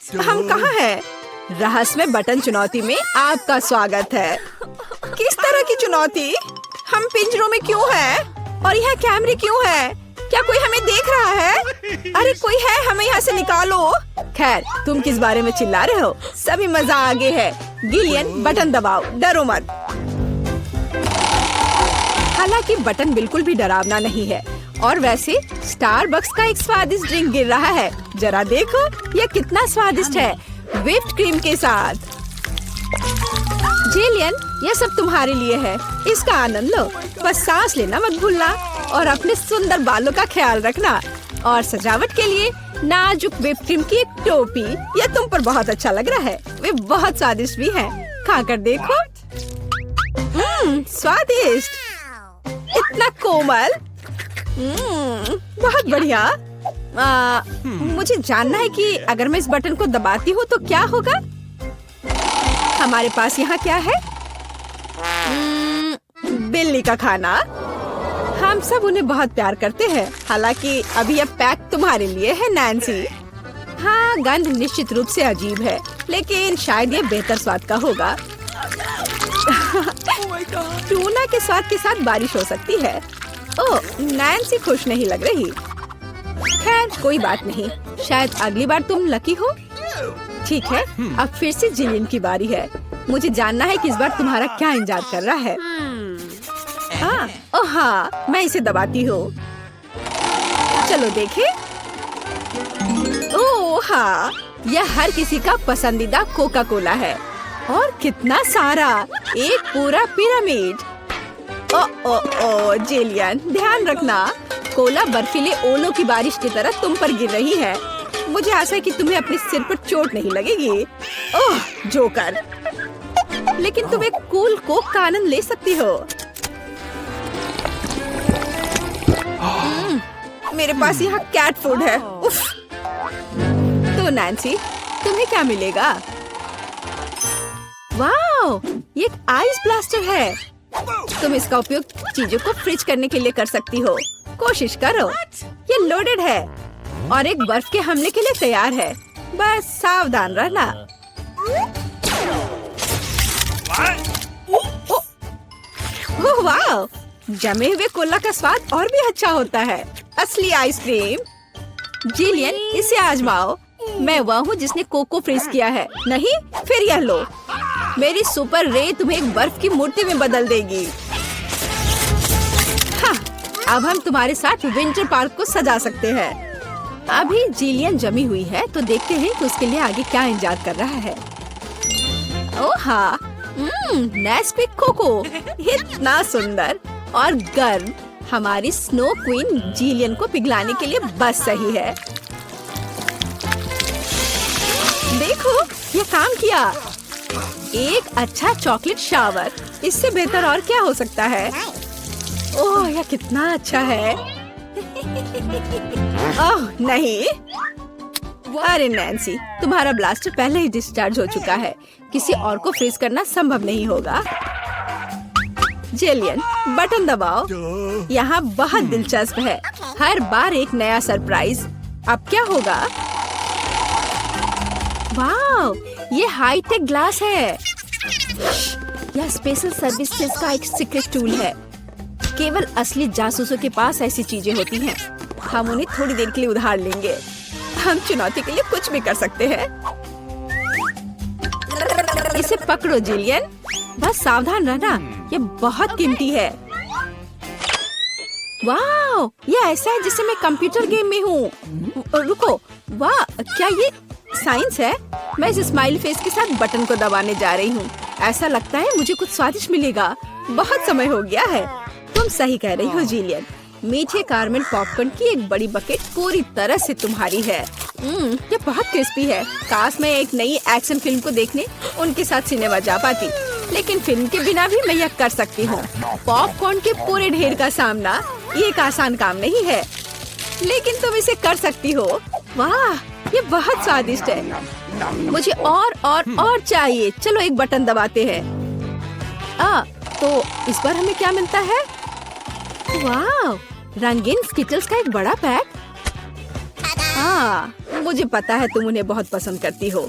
हम कहाँ हैं? रहस्यमय बटन चुनौती में आपका स्वागत है। किस तरह की चुनौती? हम पिंजरों में क्यों हैं? और यहाँ कैमरे क्यों हैं? क्या कोई हमें देख रहा है? अरे कोई है, हमें यहाँ से निकालो। खैर, तुम किस बारे में चिल्ला रहे हो? सभी मजा आगे है। गिलियन, बटन दबाओ, डरो मत। हालांकि बटन बिल्कुल भी डरावना नहीं है। और वैसे स्टारबक्स का एक स्वादिष्ट ड्रिंक गिर रहा है। जरा देखो, यह कितना स्वादिष्ट है, व्हिप्ड क्रीम के साथ। जिलियन, यह सब तुम्हारे लिए है, इसका आनंद लो। बस सांस लेना मत भूलना और अपने सुंदर बालों का ख्याल रखना। और सजावट के लिए नाजुक व्हिप्ड क्रीम की एक टोपी, यह तुम पर बहुत अच्छा लग रहा है। वे बहुत स्वादिष्ट भी हैं, खाकर देखो। स्वादिष्ट, इतना कोमल। बहुत बढ़िया। मुझे जानना है कि अगर मैं इस बटन को दबाती हूँ तो क्या होगा? हमारे पास यहाँ क्या है? बिल्ली का खाना। हम सब उन्हें बहुत प्यार करते हैं। हालांकि अभी यह पैक तुम्हारे लिए है, नैन्सी। हाँ, गंध निश्चित रूप से अजीब है, लेकिन शायद ये बेहतर स्वाद का होगा। टूना के स्वाद के साथ बारिश हो सकती है। ओह, नैन्सी खुश नहीं लग रही। खैर, कोई बात नहीं, शायद अगली बार तुम लकी हो। ठीक है, अब फिर से जिलियन की बारी है। मुझे जानना है कि इस बार तुम्हारा क्या इंतजार कर रहा है। ओह हाँ, मैं इसे दबाती हूँ। चलो देखें। ओह हाँ, यह हर किसी का पसंदीदा कोका कोला है। और कितना सारा, एक पूरा पिरामिड। ओ जिलियन, ध्यान रखना, कोला बर्फीले ओलों की बारिश की तरह तुम पर गिर रही है। मुझे आशा है कि तुम्हें अपने सिर पर चोट नहीं लगेगी। ओह जोकर, लेकिन तुम एक कूल कोक का आनंद ले सकती हो। मेरे पास यहाँ कैट फूड है। उफ। तो नैन्सी, तुम्हें क्या मिलेगा? वाओ, ये एक आइस ब्लास्टर है। तुम इसका उपयोग चीजों को फ्रीज करने के लिए कर सकती हो। कोशिश करो। ये लोडेड है और एक बर्फ के हमले के लिए तैयार है। बस सावधान रहना। ओह वाह, जमे हुए कोला का स्वाद और भी अच्छा होता है। असली आइसक्रीम। जिलियन, इसे आजमाओ। मैं वह हूँ जिसने कोको फ्रीज किया है। नहीं, फिर यह लो। मेरी सुपर रे तुम्हें एक बर्फ की मूर्ति में बदल देगी। हाँ, अब हम तुम्हारे साथ विंटर पार्क को सजा सकते हैं। अभी जिलियन जमी हुई है, तो देखते हैं कि उसके लिए आगे क्या इंतजार कर रहा है। ओह हाँ, नेस्क्विक कोको, इतना सुंदर और गर्म। हमारी स्नो क्वीन जिलियन को पिघलाने के लिए बस सही है। देखो, ये काम किया। एक अच्छा चॉकलेट शावर, इससे बेहतर और क्या हो सकता है? ओह, यह कितना अच्छा है। ओह नहीं, अरे नैन्सी, तुम्हारा ब्लास्टर पहले ही डिस्चार्ज हो चुका है। किसी और को फ्रीज करना संभव नहीं होगा। जिलियन, बटन दबाओ। यहाँ बहुत दिलचस्प है, हर बार एक नया सरप्राइज। अब क्या होगा? वाओ, ये हाईटेक ग्लास है। यह स्पेशल सर्विसेज का एक सीक्रेट टूल है। केवल असली जासूसों के पास ऐसी चीजें होती हैं। हम उन्हें थोड़ी देर के लिए उधार लेंगे। हम चुनौती के लिए कुछ भी कर सकते हैं। इसे पकड़ो जिलियन, बस सावधान रहना, ये बहुत कीमती है। वाह, ये ऐसा है जैसे मैं कंप्यूटर गेम में हूँ। रुको, वाह, क्या ये साइंस है? मैं इस स्माइल फेस के साथ बटन को दबाने जा रही हूँ। ऐसा लगता है मुझे कुछ स्वादिष्ट मिलेगा। बहुत समय हो गया है। तुम सही कह रही हो जिलियन। मीठे कारमेल पॉपकॉर्न की एक बड़ी बकेट पूरी तरह से तुम्हारी है। ये बहुत क्रिस्पी है। काश मैं एक नई एक्शन फिल्म को देखने उनके साथ सिनेमा जा पाती, लेकिन फिल्म के बिना भी मैं यह कर सकती हूँ। पॉपकॉर्न के पूरे ढेर का सामना ये एक आसान काम नहीं है, लेकिन तुम इसे कर सकती हो। वाह, ये बहुत स्वादिष्ट है। मुझे और चाहिए। चलो एक बटन दबाते हैं। तो इस बार हमें क्या मिलता है? वाह, रंगीन स्किटल्स का एक बड़ा पैक। मुझे पता है तुम उन्हें बहुत पसंद करती हो,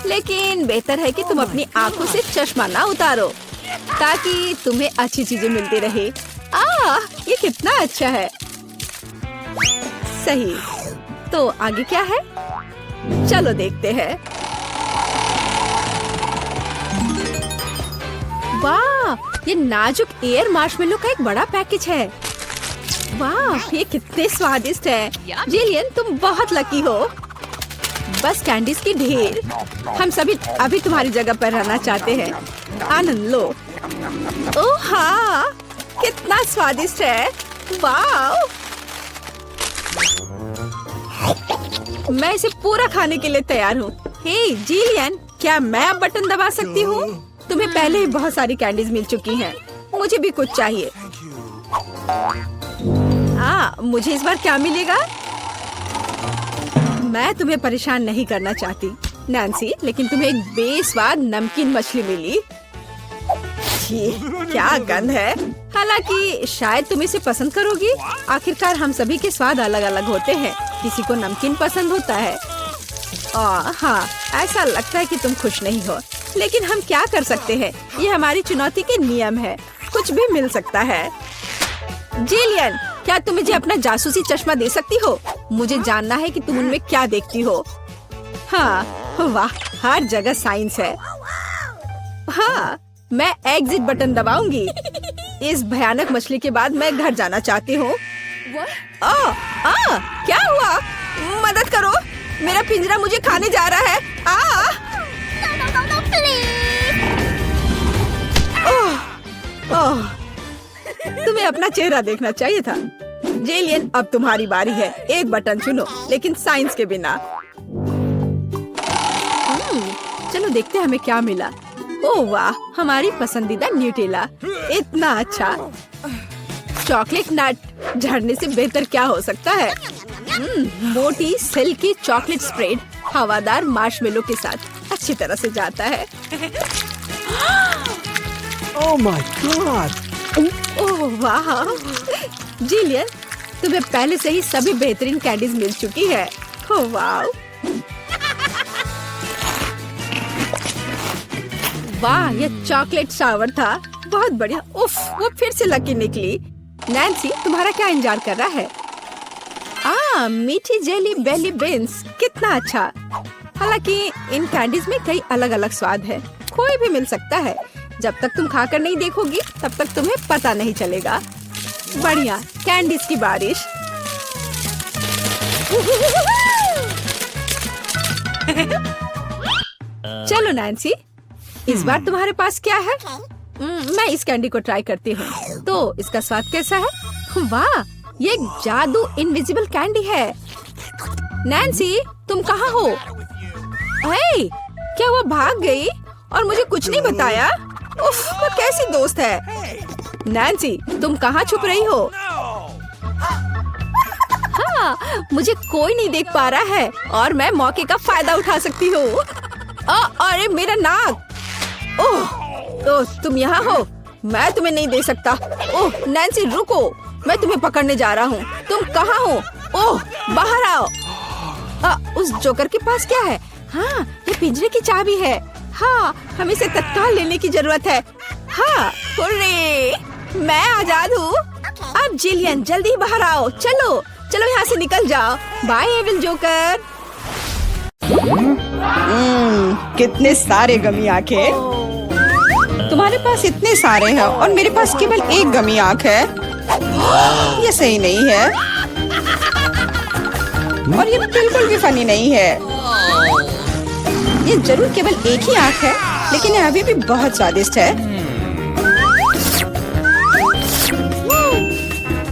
लेकिन बेहतर है कि तुम अपनी आंखों से चश्मा ना उतारो ताकि तुम्हें अच्छी चीजें मिलती रहे। ये कितना अच्छा है। सही, तो आगे क्या है? चलो देखते हैं। वाह, ये नाजुक एयर मार्शमेलो का एक बड़ा पैकेज है। वाह, ये कितने स्वादिष्ट है। जिलियन, तुम बहुत लकी हो। बस कैंडीज की ढेर। हम सभी अभी तुम्हारी जगह पर रहना चाहते हैं। आनंद लो। ओह हाँ, कितना स्वादिष्ट है। वाह, मैं इसे पूरा खाने के लिए तैयार हूँ। हे जिलियन, क्या मैं अब बटन दबा सकती हूँ? तुम्हें पहले ही बहुत सारी कैंडीज मिल चुकी हैं। मुझे भी कुछ चाहिए। मुझे इस बार क्या मिलेगा? मैं तुम्हें परेशान नहीं करना चाहती नैन्सी, लेकिन तुम्हें एक बेस्वाद नमकीन मछली मिली। ये क्या गंध है। हालांकि शायद तुम इसे पसंद करोगी। आखिरकार हम सभी के स्वाद अलग अलग होते हैं। किसी को नमकीन पसंद होता है। हाँ, ऐसा लगता है कि तुम खुश नहीं हो, लेकिन हम क्या कर सकते हैं? ये हमारी चुनौती के नियम है। कुछ भी मिल सकता है। जिलियन, क्या तुम मुझे अपना जासूसी चश्मा दे सकती हो? मुझे जानना है कि तुम उनमें क्या देखती हो। हाँ, वाह, हर जगह साइंस है। हाँ, मैं एग्जिट बटन दबाऊंगी। इस भयानक मछली के बाद मैं घर जाना चाहती हूँ। क्या हुआ? मदद करो, मेरा पिंजरा मुझे खाने जा रहा है। तुम्हें अपना चेहरा देखना चाहिए था। जेलियन, अब तुम्हारी बारी है। एक बटन चुनो, लेकिन साइंस के बिना। चलो देखते हैं हमें क्या मिला। ओह वाह, हमारी पसंदीदा न्यूटेला। इतना अच्छा। चॉकलेट नट झड़ने से बेहतर क्या हो सकता है? मोटी सिल्की चॉकलेट स्प्रेड हवादार मार्शमेलो के साथ अच्छी तरह से जाता है। Oh my God! ओह वाह, जिलियन, तुम्हें पहले से ही सभी बेहतरीन कैंडीज मिल चुकी है। ओह वाह, वाह, ये चॉकलेट शावर था। बहुत बढ़िया। उफ, वो फिर से लकी निकली। नैन्सी, तुम्हारा क्या इंतजार कर रहा है? मीठी जेली बेली बीन्स, कितना अच्छा। हालांकि इन कैंडीज में कई अलग अलग स्वाद है। कोई भी मिल सकता है। जब तक तुम खाकर नहीं देखोगी, तब तक तुम्हें पता नहीं चलेगा। बढ़िया, कैंडीज की बारिश। चलो नैन्सी, इस बार तुम्हारे पास क्या है? मैं इस कैंडी को ट्राई करती हूँ। तो इसका स्वाद कैसा है? वाह, ये एक जादू इनविजिबल कैंडी है। नैन्सी, तुम कहाँ हो? हे, क्या वो भाग गई और मुझे कुछ नहीं बताया? उफ, वो कैसी दोस्त है। नैन्सी, तुम कहाँ छुप रही हो? हाँ, मुझे कोई नहीं देख पा रहा है और मैं मौके का फायदा उठा सकती हूँ। अरे मेरा नाक। ओह, तुम यहाँ हो? मैं तुम्हें नहीं दे सकता। ओह नैन्सी, रुको, मैं तुम्हें पकड़ने जा रहा हूँ। तुम कहाँ हो? ओह, बाहर आओ। उस जोकर के पास क्या है? हाँ, ये पिंजरे की चाबी है। हाँ, हमें इसे तत्काल लेने की जरूरत है। हाँ, हुर्रे, मैं आजाद हूँ। अब जिलियन, जल्दी बाहर आओ। चलो चलो, यहाँ से निकल जाओ। Bye evil joker. कितने सारे गमी आंखें। तुम्हारे पास इतने सारे हैं और मेरे पास केवल एक गमी आंख है। ये सही नहीं है और ये बिल्कुल भी फनी नहीं है। ये जरूर केवल एक ही आंख है, लेकिन ये अभी भी बहुत स्वादिष्ट है।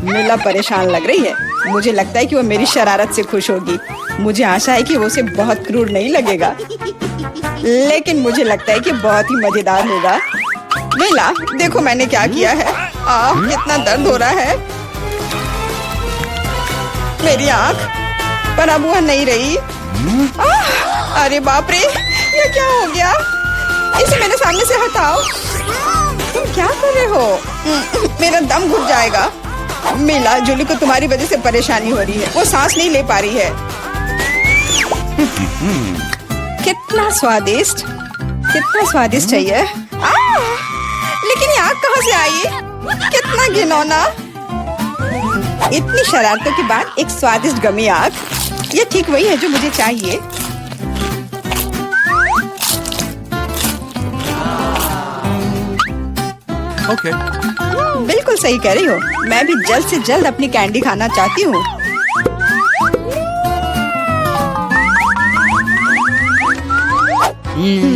मिला परेशान लग रही है। मुझे लगता है कि वो मेरी शरारत से खुश होगी। मुझे आशा है कि वो उसे बहुत क्रूर नहीं लगेगा, लेकिन मुझे लगता है कि बहुत ही मजेदार होगा। मिला, देखो मैंने क्या किया है। कितना दर्द हो रहा है। मेरी आँख, पर अब वह नहीं रही। अरे बाप रे, ये क्या हो गया? इसे मेरे सामने से हटाओ। तुम क्या कर रहे हो? मेरा दम घुट जाएगा। मिला, जूली को तुम्हारी वजह से परेशानी हो रही है। वो सांस नहीं ले पा रही है। कितना स्वादिष्ट, कितना स्वादिष्ट है ये। लेकिन ये आग कहाँ से आई? कितना घिनौना। इतनी शरारतों के बाद एक स्वादिष्ट गमी आग, ये ठीक वही है जो मुझे चाहिए। Okay. बिल्कुल सही कह रही हो। मैं भी जल्द से जल्द अपनी कैंडी खाना चाहती हूँ।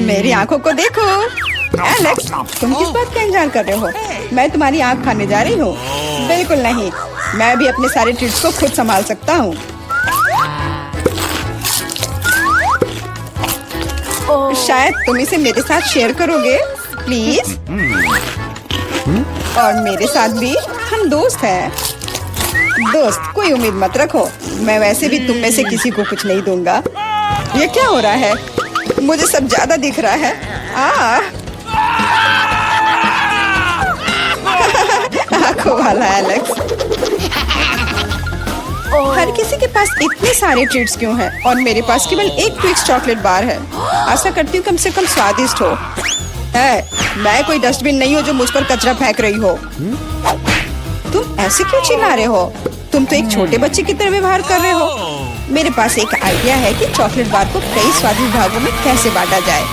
मेरी आंखों को देखो। एलेक्स, तुम किस बात का इंतजार कर रहे हो? मैं तुम्हारी आंख खाने जा रही हूँ। बिल्कुल नहीं, मैं भी अपने सारे ट्रीट्स को खुद संभाल सकता हूँ। शायद तुम इसे मेरे साथ शेयर करोगे, प्लीज। और मेरे साथ भी, हम दोस्त हैं। दोस्त, कोई उम्मीद मत रखो। मैं वैसे भी तुम में से किसी को कुछ नहीं दूंगा। ये क्या हो रहा है? मुझे सब ज्यादा दिख रहा है। आंखों वाला एलेक्स। हर किसी के पास इतने सारे ट्रीट्स क्यों हैं और मेरे पास केवल एक ट्विक्स चॉकलेट बार है। आशा करती हूँ कम से कम स्वादिष्ट हो। मैं कोई डस्टबिन नहीं हूँ जो मुझ पर कचरा फेंक रही हो। तुम ऐसे क्यों चिल्ला रहे हो? तुम तो एक छोटे बच्चे की तरह व्यवहार कर रहे हो। मेरे पास एक आइडिया है कि चॉकलेट बार को कई स्वादिष्ट भागों में कैसे बांटा जाए।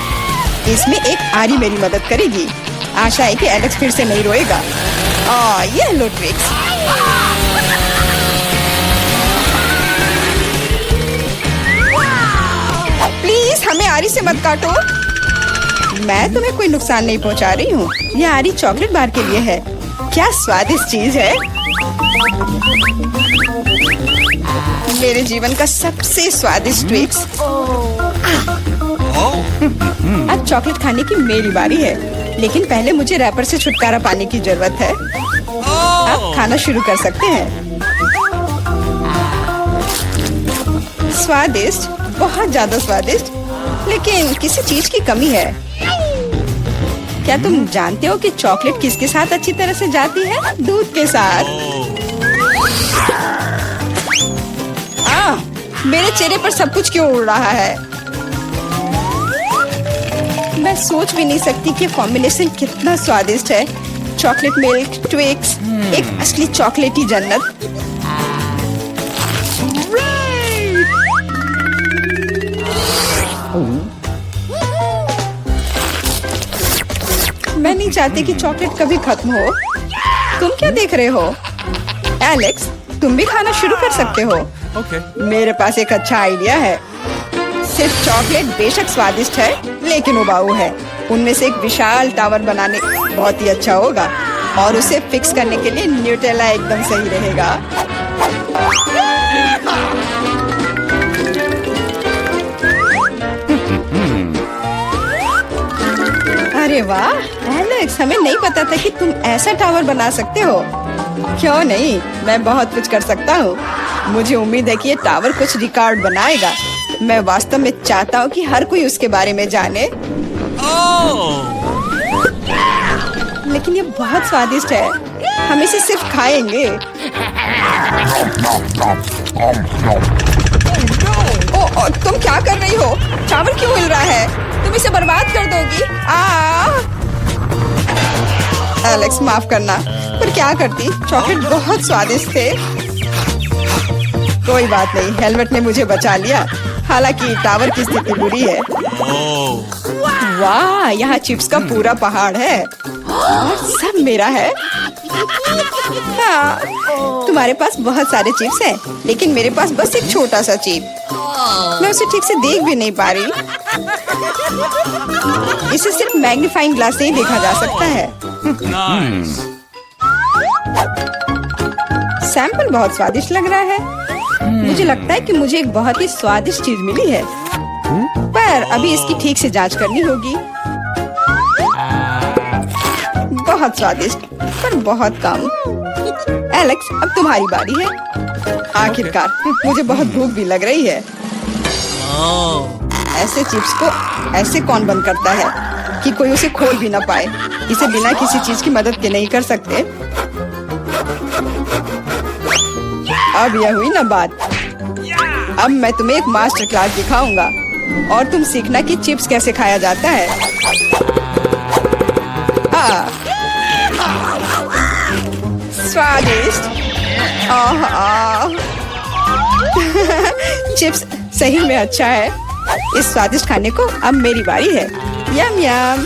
इसमें एक आरी मेरी मदद करेगी। आशा है कि एलेक्स फिर से नहीं रोएगा। ये लो ट्विक्स। प्लीज हमें आरी से मत काटो। मैं तुम्हें कोई नुकसान नहीं पहुंचा रही हूँ। यह आरी चॉकलेट बार के लिए है। क्या स्वादिष्ट चीज है। मेरे जीवन का सबसे स्वादिष्ट ट्विक्स। अब चॉकलेट खाने की मेरी बारी है, लेकिन पहले मुझे रैपर से छुटकारा पाने की जरूरत है। अब खाना शुरू कर सकते हैं। स्वादिष्ट, बहुत ज्यादा स्वादिष्ट, लेकिन किसी चीज की कमी है। क्या तुम जानते हो कि चॉकलेट किसके साथ अच्छी तरह से जाती है? दूध के साथ। मेरे चेहरे पर सब कुछ क्यों उड़ रहा है? मैं सोच भी नहीं सकती कि कॉम्बिनेशन कितना स्वादिष्ट है। चॉकलेट मिल्क, ट्विक्स, एक असली चॉकलेटी जन्नत। मैं नहीं चाहती कि चॉकलेट कभी खत्म हो। तुम क्या देख रहे हो? एलेक्स, तुम भी खाना शुरू कर सकते हो। Okay. मेरे पास एक अच्छा आइडिया है। सिर्फ चॉकलेट बेशक स्वादिष्ट है, लेकिन उबाऊ है। उनमें से एक विशाल टावर बनाने बहुत ही अच्छा होगा, और उसे फिक्स करने के लिए न्यूटेला एकदम सही रहेगा। अरे वाह एलेक्स, हमें नहीं पता था कि तुम ऐसा टावर बना सकते हो। क्यों नहीं, मैं बहुत कुछ कर सकता हूँ। मुझे उम्मीद है कि ये टावर कुछ रिकॉर्ड बनाएगा। मैं वास्तव में चाहता हूँ कि हर कोई उसके बारे में जाने। लेकिन ये बहुत स्वादिष्ट है। हम इसे सिर्फ खाएंगे। तुम क्या कर रही हो? टावर क्यों हिल रहा है? तुम इसे बर्बाद कर दोगी। एलेक्स, माफ करना, पर क्या करती? चॉकलेट बहुत स्वादिष्ट थे। कोई बात नहीं, हेलमेट ने मुझे बचा लिया। हालांकि टावर की स्थिति बुरी है। वाह, यहाँ चिप्स का पूरा पहाड़ है और सब मेरा है। हाँ, तुम्हारे पास बहुत सारे चिप्स हैं, लेकिन मेरे पास बस एक छोटा सा चिप। मैं उसे ठीक से देख भी नहीं पा रही। इसे सिर्फ मैग्नीफाइंग ग्लास से ही देखा जा सकता है। सैंपल बहुत स्वादिष्ट लग रहा है। मुझे लगता है कि मुझे एक बहुत ही स्वादिष्ट चीज मिली है, पर अभी इसकी ठीक से जांच करनी होगी। बहुत स्वादिष्ट, पर बहुत कम। एलेक्स, अब तुम्हारी बारी है। आखिरकार, मुझे बहुत भूख भी लग रही है। ऐसे चिप्स को ऐसे कौन बंद करता है कि कोई उसे खोल भी ना पाए? इसे बिना किसी चीज की मदद के नहीं कर सकते। अब यह हुई ना बात। अब मैं तुम्हें एक मास्टर क्लास दिखाऊंगा और तुम सीखना कि चिप्स कैसे खाया जाता है। स्वादिष्ट। चिप्स सही में अच्छा है। इस स्वादिष्ट खाने को अब मेरी बारी है। यम यम।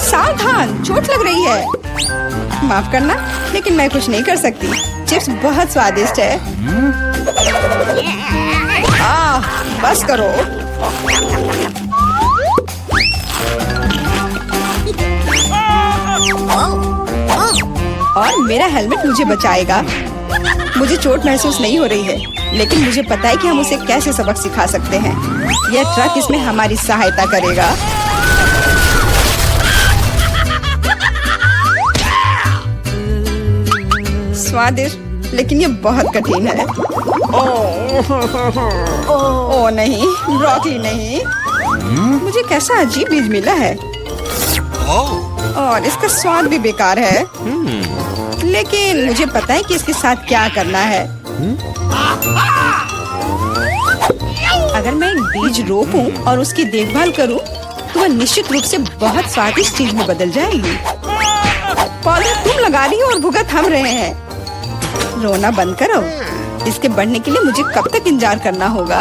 सावधान, चोट लग रही है। माफ करना, लेकिन मैं कुछ नहीं कर सकती। चिप्स बहुत स्वादिष्ट है। बस करो। और मेरा हेलमेट मुझे बचाएगा। मुझे चोट महसूस नहीं हो रही है, लेकिन मुझे पता है कि हम उसे कैसे सबक सिखा सकते हैं। यह ट्रक इसमें हमारी सहायता करेगा। स्वादिष्ट, लेकिन ये बहुत कठिन है। ओह नहीं, ब्रोकली नहीं। मुझे कैसा अजीब बीज मिला है और इसका स्वाद भी बेकार है। लेकिन मुझे पता है कि इसके साथ क्या करना है। अगर मैं एक बीज रोपूं और उसकी देखभाल करूं, तो वह निश्चित रूप से बहुत स्वादिष्ट चीज में बदल जाएगी। पौधे तुम लगा रही हो और भुगत हम रहे हैं। रोना बंद करो। इसके बढ़ने के लिए मुझे कब तक इंतजार करना होगा?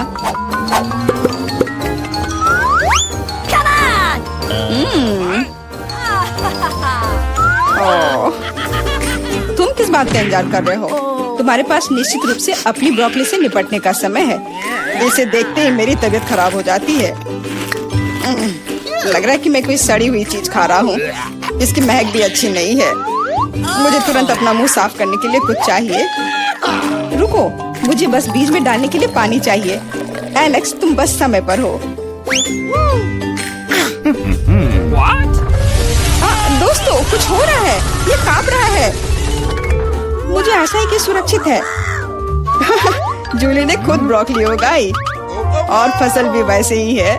तुम किस बात का इंतजार कर रहे हो? तुम्हारे पास निश्चित रूप से अपनी ब्रोकली से निपटने का समय है। इसे देखते ही मेरी तबीयत खराब हो जाती है। लग रहा है कि मैं कोई सड़ी हुई चीज खा रहा हूँ। इसकी महक भी अच्छी नहीं है। मुझे तुरंत अपना मुंह साफ करने के लिए कुछ चाहिए। रुको, मुझे बस बीज में डालने के लिए पानी चाहिए। एलेक्स, तुम बस समय पर हो। दोस्तों, कुछ हो रहा है। ये कांप रहा है। मुझे आशा है कि सुरक्षित है। जूली ने खुद ब्रोकली उगाई और फसल भी वैसे ही है।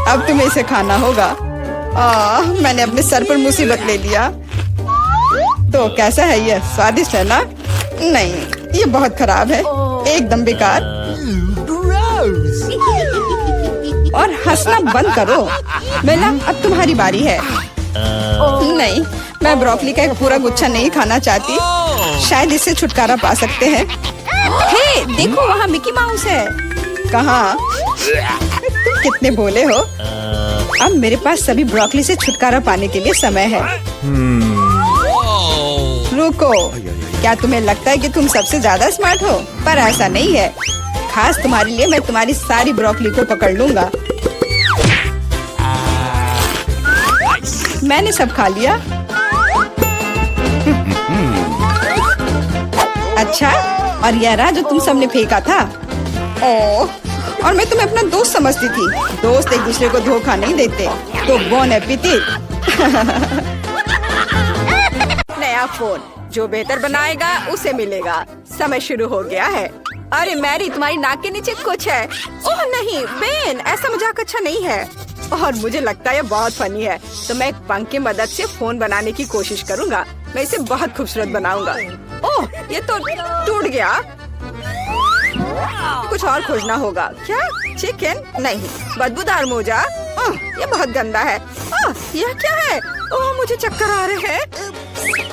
अब तुम्हें इसे खाना होगा। मैंने अपने सर पर मुसीबत ले लिया। तो कैसा है ये? स्वादिष्ट है ना? नहीं, ये बहुत खराब है, एकदम बेकार। और हंसना बंद करो। बेला, अब तुम्हारी बारी है। नहीं, मैं ब्रोकली का एक पूरा गुच्छा नहीं खाना चाहती। शायद इससे छुटकारा पा सकते हैं। हे, देखो वहाँ मिकी माउस है। कहाँ? तुम कितने भोले हो। अब मेरे पास सभी ब्रोकली से छुटकारा पाने के लिए समय है। रुको, क्या तुम्हें लगता है कि तुम सबसे ज्यादा स्मार्ट हो? पर ऐसा नहीं है। खास तुम्हारे लिए मैं तुम्हारी सारी ब्रोकली को पकड़ लूंगा। मैंने सब खा लिया। अच्छा, और यह रहा जो तुम सबने फेंका था। ओह, और मैं तुम्हें अपना दोस्त समझती थी। दोस्त एक दूसरे को धोखा नहीं देते। तो बोन एपेटिट। नया फोन जो बेहतर बनाएगा उसे मिलेगा। समय शुरू हो गया है। अरे मैरी, तुम्हारी नाक के नीचे कुछ है। ओह नहीं बेन, ऐसा मजाक अच्छा नहीं है। और मुझे लगता है बहुत फनी है। तो मैं एक पंख की मदद से फोन बनाने की कोशिश करूंगा। मैं इसे बहुत खूबसूरत बनाऊंगा। ओह, ये तो टूट गया। कुछ और खोजना होगा। क्या? चिकन? नहीं, बदबूदार मोजा। ये बहुत गंदा है। यह क्या है? ओह, मुझे चक्कर आ रहे हैं।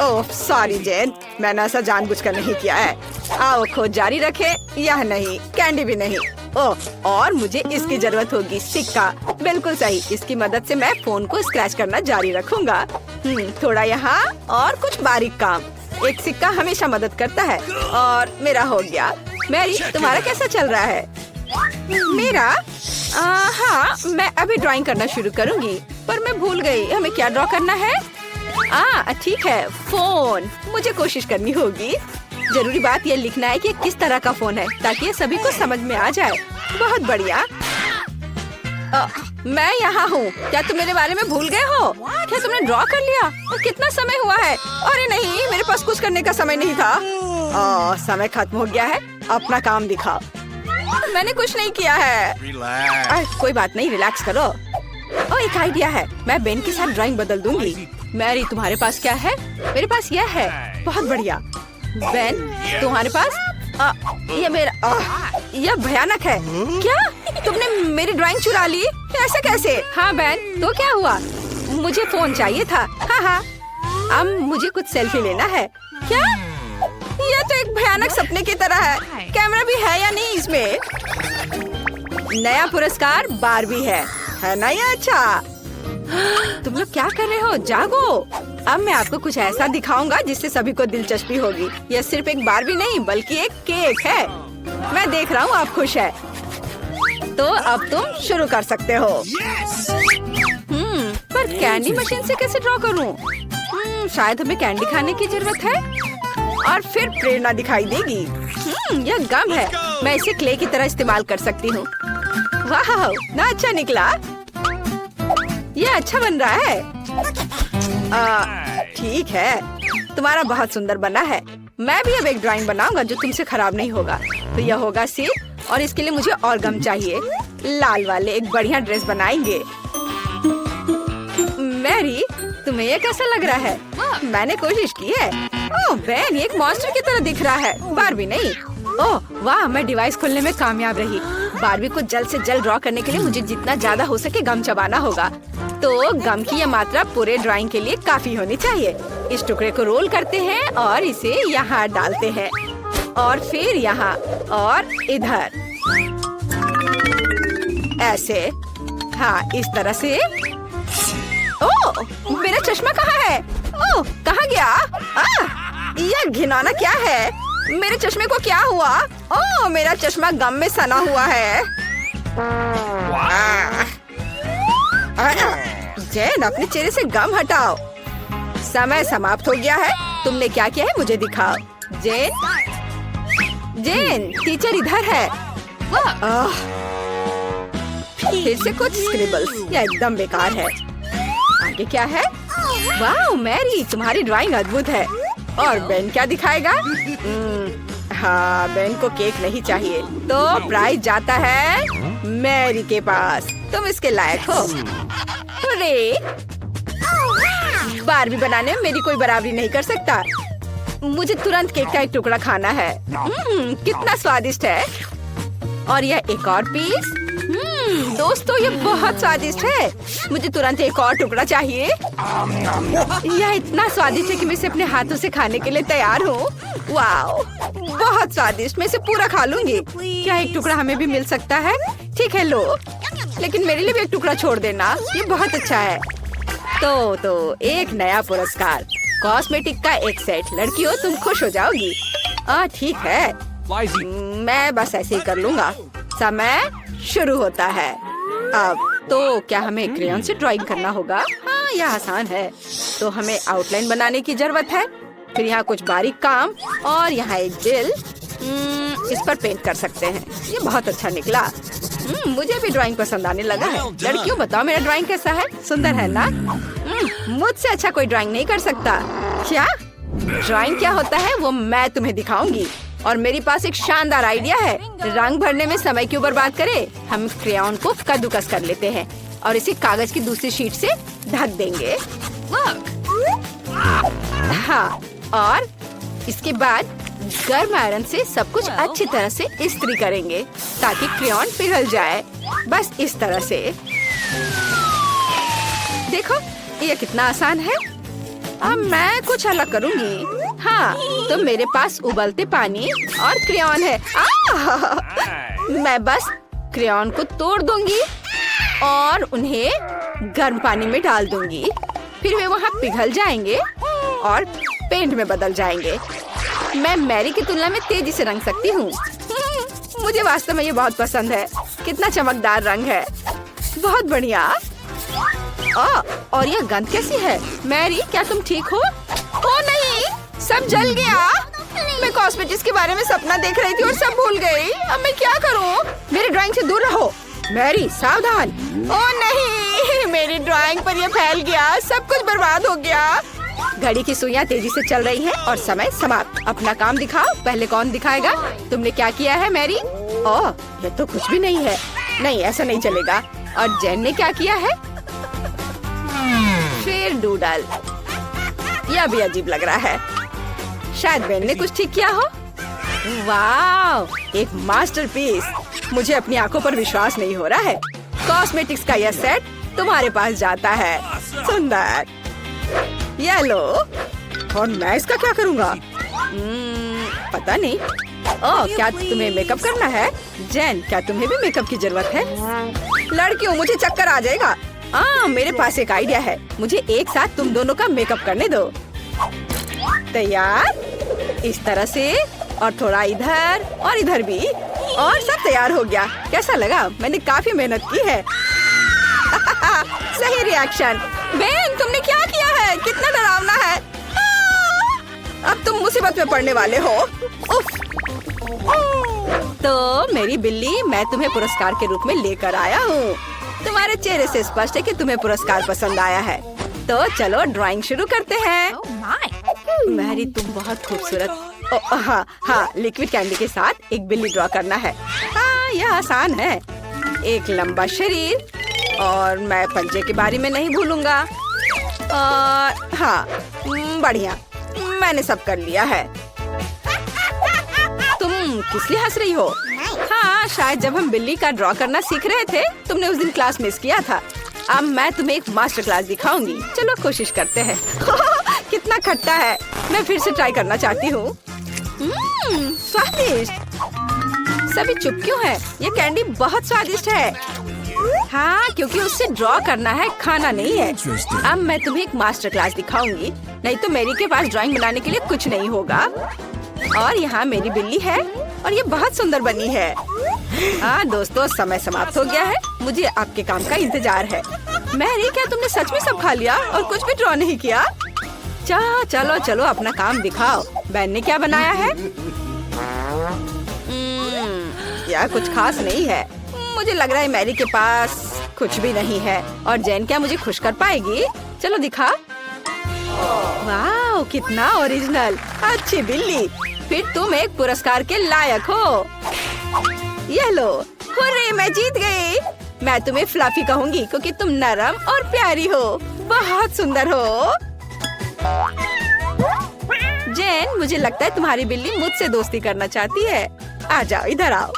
ओह सॉरी जेन, मैंने ऐसा जानबूझकर नहीं किया है। आओ, खोज जारी रखे। यह नहीं, कैंडी भी नहीं। ओह, और मुझे इसकी जरूरत होगी। सिक्का, बिल्कुल सही। इसकी मदद से मैं फोन को स्क्रैच करना जारी रखूंगा। थोड़ा यहाँ और कुछ बारीक काम। एक सिक्का हमेशा मदद करता है। और मेरा हो गया। मैरी, तुम्हारा कैसा चल रहा है? मेरा? हाँ, मैं अभी ड्राइंग करना शुरू करूंगी। पर मैं भूल गई हमें क्या ड्रॉ करना है। ठीक है, फोन। मुझे कोशिश करनी होगी। जरूरी बात ये लिखना है कि किस तरह का फोन है, ताकि ये सभी को समझ में आ जाए। बहुत बढ़िया। मैं यहाँ हूँ। क्या तुम मेरे बारे में भूल गए हो? क्या तुमने ड्रॉ कर लिया? और कितना समय हुआ है? अरे नहीं, मेरे पास कुछ करने का समय नहीं था। समय खत्म हो गया है। अपना काम दिखाओ। मैंने कुछ नहीं किया है। कोई बात नहीं, रिलैक्स करो। एक आइडिया है। मैं बेन के साथ ड्राइंग बदल दूंगी। मैरी, तुम्हारे पास क्या है? मेरे पास यह है। बहुत बढ़िया। बेन, तुम्हारे पास ये मेरा यह भयानक है। क्या तुमने मेरी ड्राइंग चुरा ली? ऐसा कैसे? हाँ बेन, तो क्या हुआ? मुझे फोन चाहिए था। हाँ, अब मुझे कुछ सेल्फी लेना है। क्या? यह तो एक भयानक सपने की तरह है। कैमरा भी है या नहीं इसमें? नया पुरस्कार बारबी है ना? ये अच्छा। तुम लोग क्या कर रहे हो? जागो। अब मैं आपको कुछ ऐसा दिखाऊंगा जिससे सभी को दिलचस्पी होगी। यह सिर्फ एक बारबी नहीं बल्कि एक केक है। मैं देख रहा हूँ आप खुश है, तो अब तुम शुरू कर सकते हो। पर कैंडी मशीन से कैसे ड्रॉ करूँ? शायद हमें कैंडी खाने की जरूरत है और फिर प्रेरणा दिखाई देगी। यह गम है। मैं इसे क्ले की तरह इस्तेमाल कर सकती हूँ। वाह, ना अच्छा निकला। यह अच्छा बन रहा है। ठीक है, तुम्हारा बहुत सुंदर बना है। मैं भी अब एक ड्राइंग बनाऊंगा जो तुमसे खराब नहीं होगा। तो यह होगा सी, और इसके लिए मुझे और गम चाहिए। लाल वाले एक बढ़िया ड्रेस बनाएंगे। मैरी, तुम्हें ये कैसा लग रहा है? मैंने कोशिश की है। ओह बेन, ये एक मॉन्स्टर की तरह दिख रहा है, बारबी नहीं। ओह वाह, मैं डिवाइस खोलने में कामयाब रही। बारबी को जल्द से जल्द ड्रॉ करने के लिए मुझे जितना ज्यादा हो सके गम चबाना होगा। तो गम की यह मात्रा पूरे ड्राइंग के लिए काफी होनी चाहिए। इस टुकड़े को रोल करते हैं और इसे यहाँ डालते हैं और फिर यहाँ और इधर ऐसे। हाँ, इस तरह से। ओह, मेरा चश्मा कहाँ है? ओह, कहाँ गया? यह घिनौना क्या है? मेरे चश्मे को क्या हुआ? ओह, मेरा चश्मा गम में सना हुआ है। जैन, अपने चेहरे से गम हटाओ। समय समाप्त हो गया है। तुमने क्या किया है मुझे दिखाओ। जेन, टीचर इधर है। फिर से कुछ स्क्रिबल्स। यह एकदम बेकार है। आगे क्या है? वाह मैरी, तुम्हारी ड्राइंग अद्भुत है। और बेन क्या दिखाएगा? हाँ, बेन को केक नहीं चाहिए, तो प्राइज जाता है मैरी के पास। तुम इसके लायक हो। अरे, बारबी बनाने में मेरी कोई बराबरी नहीं कर सकता। मुझे तुरंत केक का एक टुकड़ा खाना है। कितना स्वादिष्ट है। और यह एक और पीस। दोस्तों, ये बहुत स्वादिष्ट है। मुझे तुरंत एक और टुकड़ा चाहिए। यह इतना स्वादिष्ट है कि मैं इसे अपने हाथों से खाने के लिए तैयार हूँ। वाओ, बहुत स्वादिष्ट। मैं इसे पूरा खा लूंगी। क्या एक टुकड़ा हमें भी मिल सकता है? ठीक है, लो, लेकिन मेरे लिए भी एक टुकड़ा छोड़ देना। ये बहुत अच्छा है। तो एक नया पुरस्कार, कॉस्मेटिक का एक सेट। लड़कियों, तुम खुश हो जाओगी। ठीक है, मैं बस ऐसे ही कर लूंगा। समय शुरू होता है। अब तो क्या हमें क्रेयॉन से ड्राइंग करना होगा? हाँ, यह आसान है। तो हमें आउटलाइन बनाने की जरूरत है। फिर यहाँ कुछ बारीक काम और यहाँ एक दिल। इस पर पेंट कर सकते हैं। ये बहुत अच्छा निकला। मुझे भी ड्राइंग पसंद आने लगा है। लड़कियों, बताओ मेरा ड्राइंग कैसा है? सुंदर है ना? मुझसे अच्छा कोई ड्राइंग नहीं कर सकता। क्या ड्राइंग क्या होता है वो मैं तुम्हें दिखाऊंगी। और मेरे पास एक शानदार आइडिया है। रंग भरने में समय क्यों बर्बाद करें? हम क्रेयॉन को कद्दूकस कर लेते हैं और इसे कागज की दूसरी शीट से ढक देंगे। हाँ, और इसके बाद गर्म आयरन से सब कुछ अच्छी तरह से इस्त्री करेंगे ताकि क्रेयॉन पिघल जाए। बस इस तरह से। देखो, ये कितना आसान है। अब मैं कुछ अलग करूंगी। हाँ, तो मेरे पास उबलते पानी और क्रेयॉन है। मैं बस क्रेयॉन को तोड़ दूंगी और उन्हें गर्म पानी में डाल दूंगी। फिर वे वहाँ पिघल जाएंगे और पेंट में बदल जाएंगे। मैं मैरी की तुलना में तेजी से रंग सकती हूँ। मुझे वास्तव में ये बहुत पसंद है। कितना चमकदार रंग है। बहुत बढ़िया। और यह गंध कैसी है? मैरी, क्या तुम ठीक हो? ओ नहीं, सब जल गया। मैं कॉस्मेटिक्स के बारे में सपना देख रही थी और सब भूल गई। अब मैं क्या करूं? मेरी ड्राइंग से दूर रहो। मैरी, सावधान। ओ नहीं, मेरी ड्राइंग पर यह फैल गया। सब कुछ बर्बाद हो गया। घड़ी की सुइयां तेजी से चल रही हैं और समय समाप्त। अपना काम दिखाओ। पहले कौन दिखाएगा? तुमने क्या किया है मैरी? ओह, ये तो कुछ भी नहीं है। नहीं, ऐसा नहीं चलेगा। और जेन ने क्या किया है? फिर डूडल। यह भी अजीब लग रहा है। शायद बेन ने कुछ ठीक किया हो। वाह, एक मास्टरपीस। मुझे अपनी आंखों पर विश्वास नहीं हो रहा है। कॉस्मेटिक्स का यह सेट तुम्हारे पास जाता है। सुंदर। ये लो। और मैं इसका क्या करूँगा? पता नहीं। ओह, क्या तुम्हें मेकअप करना है? जेन, क्या तुम्हें भी मेकअप की जरूरत है? लड़कियों, मुझे चक्कर आ जाएगा। मेरे पास एक आइडिया है। मुझे एक साथ तुम दोनों का मेकअप करने दो। तैयार? इस तरह से, और थोड़ा इधर और इधर भी, और सब तैयार हो गया। कैसा लगा? मैंने काफी मेहनत की है। सही रिएक्शन। बेन, तुमने क्या किया है? कितना डरावना है। अब तुम मुसीबत में पड़ने वाले हो। उफ। तो मेरी बिल्ली, मैं तुम्हें पुरस्कार के रूप में लेकर आया हूँ। तुम्हारे चेहरे से स्पष्ट है कि तुम्हें पुरस्कार पसंद आया है। तो चलो ड्राइंग शुरू करते हैं। मैरी, तुम बहुत खूबसूरत। हाँ, लिक्विड कैंडी के साथ एक बिल्ली ड्रॉ करना है। हाँ, यह आसान है। एक लंबा शरीर, और मैं पंजे के बारे में नहीं भूलूंगा। और हाँ, बढ़िया, मैंने सब कर लिया है। तुम किस लिए हंस रही हो? हाँ, शायद जब हम बिल्ली का ड्रॉ करना सीख रहे थे, तुमने उस दिन क्लास मिस किया था। अब मैं तुम्हें एक मास्टर क्लास दिखाऊंगी। चलो कोशिश करते हैं। कितना खट्टा है। मैं फिर से ट्राई करना चाहती हूँ। स्वादिष्ट। सभी चुप क्यों हैं? ये कैंडी बहुत स्वादिष्ट है। हाँ, क्योंकि उससे ड्रॉ करना है, खाना नहीं है। अब मैं तुम्हें एक मास्टर क्लास दिखाऊंगी, नहीं तो मेरी के पास ड्राइंग बनाने के लिए कुछ नहीं होगा। और यहाँ मेरी बिल्ली है, और ये बहुत सुंदर बनी है। हाँ दोस्तों, समय समाप्त हो गया है। मुझे आपके काम का इंतजार है। मैरी, क्या तुमने सच में सब खा लिया और कुछ भी ड्रॉ नहीं किया? चलो चलो, अपना काम दिखाओ। बेन ने क्या बनाया है? यह कुछ खास नहीं है। मुझे लग रहा है मैरी के पास कुछ भी नहीं है। और जेन क्या मुझे खुश कर पाएगी? चलो दिखा। वाह, कितना ओरिजिनल। अच्छी बिल्ली, फिर तुम एक पुरस्कार के लायक हो। ये लो। हुर्रे, मैं जीत गई। मैं तुम्हें फ्लफी कहूंगी क्योंकि तुम नरम और प्यारी हो। बहुत सुंदर हो। जेन, मुझे लगता है तुम्हारी बिल्ली मुझसे दोस्ती करना चाहती है। आ जाओ, इधर आओ।